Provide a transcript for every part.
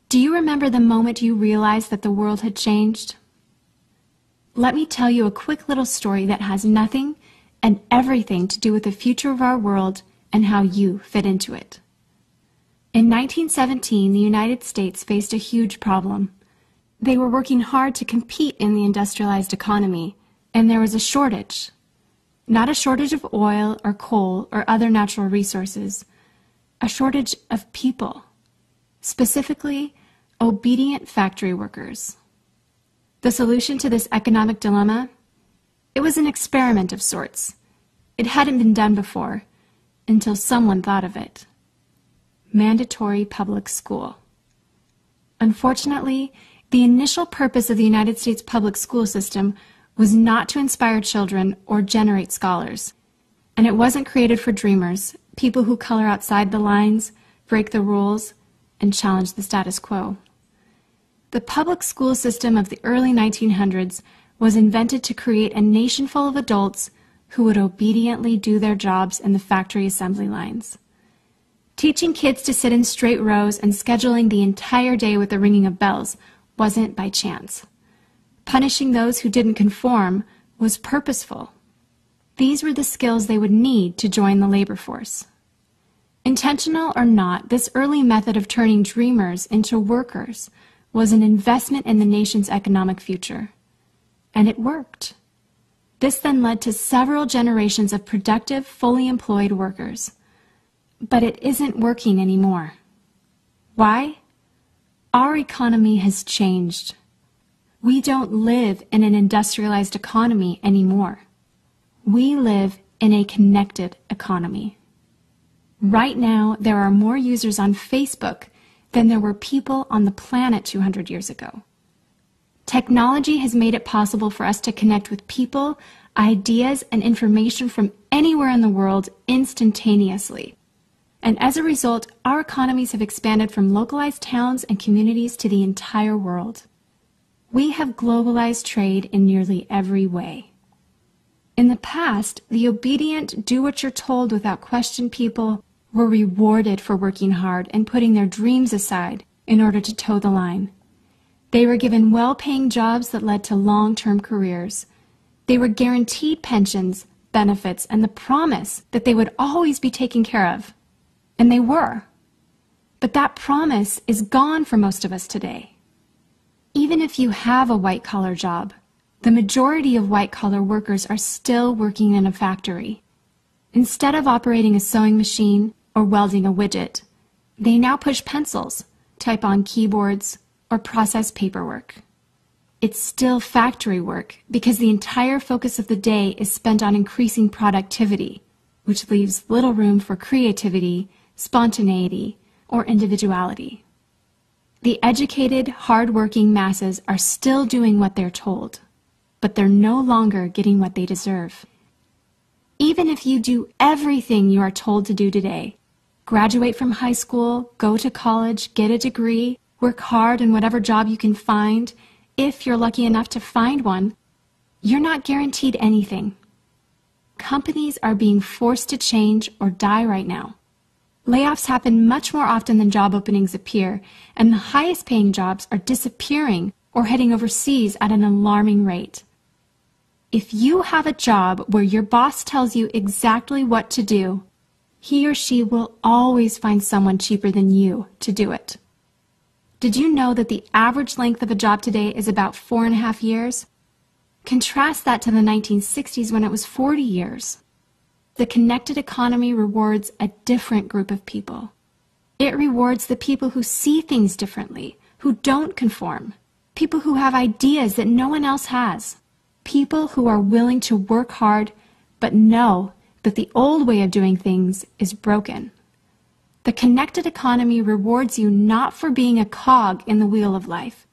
Do you remember the moment you realized that the world had changed? Let me tell you a quick little story that has nothing and everything to do with the future of our world and how you fit into it. In 1917, the United States faced a huge problem. They were working hard to compete in the industrialized economy, and there was a shortage. Not a shortage of oil or coal or other natural resources, a shortage of people, specifically obedient factory workers. The solution to this economic dilemma? It was an experiment of sorts. It hadn't been done before, until someone thought of it. Mandatory public school. Unfortunately, the initial purpose of the United States public school system was not to inspire children or generate scholars. And it wasn't created for dreamers, people who color outside the lines, break the rules, and challenge the status quo. The public school system of the early 1900s was invented to create a nation full of adults who would obediently do their jobs in the factory assembly lines. Teaching kids to sit in straight rows and scheduling the entire day with the ringing of bells wasn't by chance. Punishing those who didn't conform was purposeful. These were the skills they would need to join the labor force. Intentional or not, this early method of turning dreamers into workers was an investment in the nation's economic future. And it worked. This then led to several generations of productive, fully employed workers. But it isn't working anymore. Why? Our economy has changed. We don't live in an industrialized economy anymore. We live in a connected economy. Right now, there are more users on Facebook than there were people on the planet 200 years ago. Technology has made it possible for us to connect with people, ideas, and information from anywhere in the world instantaneously. And as a result, our economies have expanded from localized towns and communities to the entire world. We have globalized trade in nearly every way. In the past, the obedient, do-what-you're-told without question people were rewarded for working hard and putting their dreams aside in order to toe the line. They were given well-paying jobs that led to long-term careers. They were guaranteed pensions, benefits, and the promise that they would always be taken care of. And they were. But that promise is gone for most of us today. Even if you have a white-collar job, the majority of white-collar workers are still working in a factory. Instead of operating a sewing machine or welding a widget, they now push pencils, type on keyboards, or process paperwork. It's still factory work because the entire focus of the day is spent on increasing productivity, which leaves little room for creativity, spontaneity, or individuality. The educated, hard-working masses are still doing what they're told, but they're no longer getting what they deserve. Even if you do everything you are told to do today, graduate from high school, go to college, get a degree, work hard in whatever job you can find, if you're lucky enough to find one, you're not guaranteed anything. Companies are being forced to change or die right now. Layoffs happen much more often than job openings appear, and the highest paying jobs are disappearing or heading overseas at an alarming rate. If you have a job where your boss tells you exactly what to do, he or she will always find someone cheaper than you to do it. Did you know that the average length of a job today is about 4.5 years? Contrast that to the 1960s when it was 40 years. The connected economy rewards a different group of people. It rewards the people who see things differently, who don't conform, people who have ideas that no one else has, people who are willing to work hard but know that the old way of doing things is broken. The connected economy rewards you not for being a cog in the wheel of life,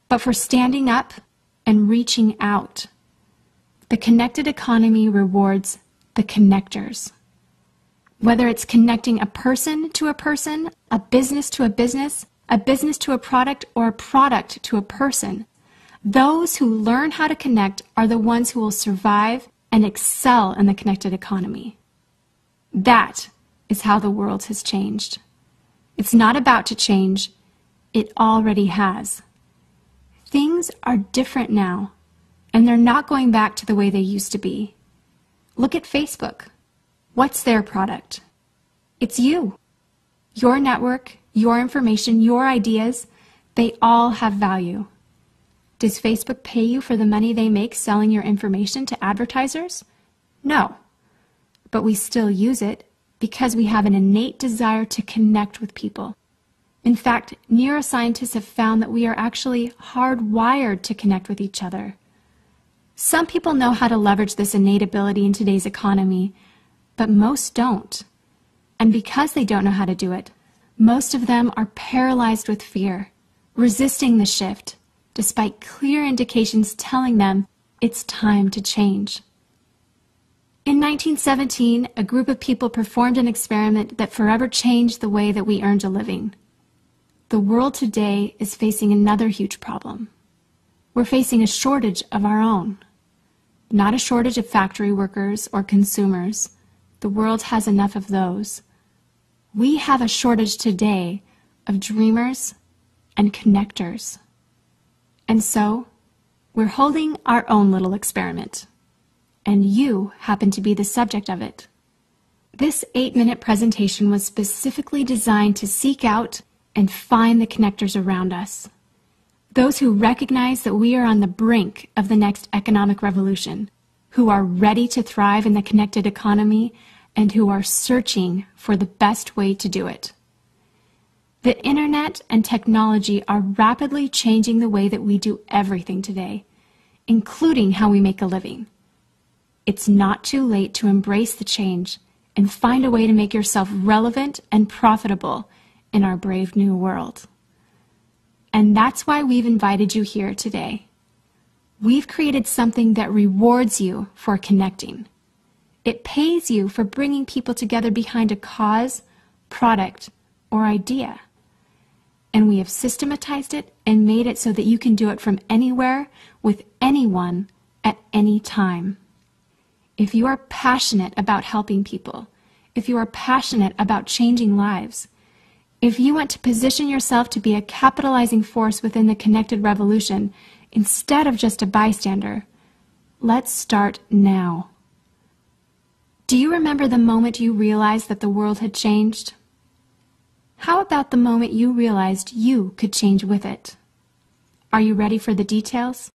but for standing up and reaching out. The connected economy rewards the connectors. Whether it's connecting a person to a person, a business to a business to a product, or a product to a person, those who learn how to connect are the ones who will survive and excel in the connected economy. That is how the world has changed. It's not about to change, It already has. Things are different now, and they're not going back to the way they used to be. Look at Facebook. What's their product? It's you. Your network, your information, your ideas, they all have value. Does Facebook pay you for the money they make selling your information to advertisers? No. But we still use it because we have an innate desire to connect with people. In fact, neuroscientists have found that we are actually hardwired to connect with each other. Some people know how to leverage this innate ability in today's economy, but most don't. And because they don't know how to do it, most of them are paralyzed with fear, resisting the shift, despite clear indications telling them it's time to change. In 1917, a group of people performed an experiment that forever changed the way that we earned a living. The world today is facing another huge problem. We're facing a shortage of our own. Not a shortage of factory workers or consumers. The world has enough of those. We have a shortage today of dreamers and connectors. And so, we're holding our own little experiment. And you happen to be the subject of it. This 8-minute presentation was specifically designed to seek out and find the connectors around us. Those who recognize that we are on the brink of the next economic revolution, who are ready to thrive in the connected economy, and who are searching for the best way to do it. The internet and technology are rapidly changing the way that we do everything today, including how we make a living. It's not too late to embrace the change and find a way to make yourself relevant and profitable in our brave new world. And that's why we've invited you here today. We've created something that rewards you for connecting. It pays you for bringing people together behind a cause, product, or idea. And we have systematized it and made it so that you can do it from anywhere, with anyone, at any time. If you are passionate about helping people, if you are passionate about changing lives, if you want to position yourself to be a capitalizing force within the connected revolution instead of just a bystander, let's start now. Do you remember the moment you realized that the world had changed? How about the moment you realized you could change with it? Are you ready for the details?